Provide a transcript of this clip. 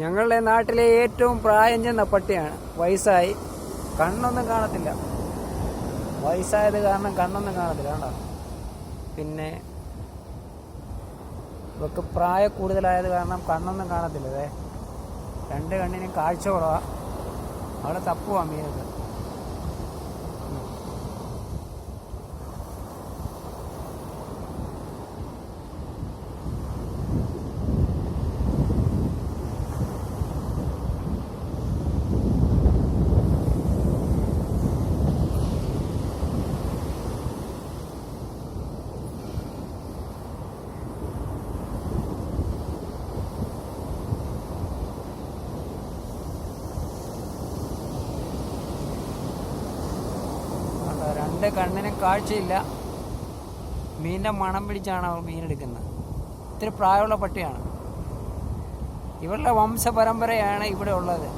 ഞങ്ങളുടെ നാട്ടിലെ ഏറ്റവും പ്രായം ചെന്ന പട്ടിയാണ്. വയസ്സായി, കണ്ണൊന്നും കാണത്തില്ല. വയസ്സായത് കാരണം കണ്ണൊന്നും കാണത്തില്ല കണ്ടോ. പിന്നെ ഇവക്ക് പ്രായ കൂടുതലായത് കാരണം കണ്ണൊന്നും കാണത്തില്ല. അതെ, രണ്ട് കണ്ണിനും കാഴ്ച കുറവാ. അവിടെ തപ്പുവാ മീനൊക്കെ. രണ്ട് കണ്ണിനും കാഴ്ചയില്ല. മീനിൻ്റെ മണം പിടിച്ചാണ് അവർ മീനെടുക്കുന്നത്. ഇത്തിരി പ്രായമുള്ള പട്ടിയാണ്. ഇവരുടെ വംശപരമ്പരയാണ് ഇവിടെ ഉള്ളത്.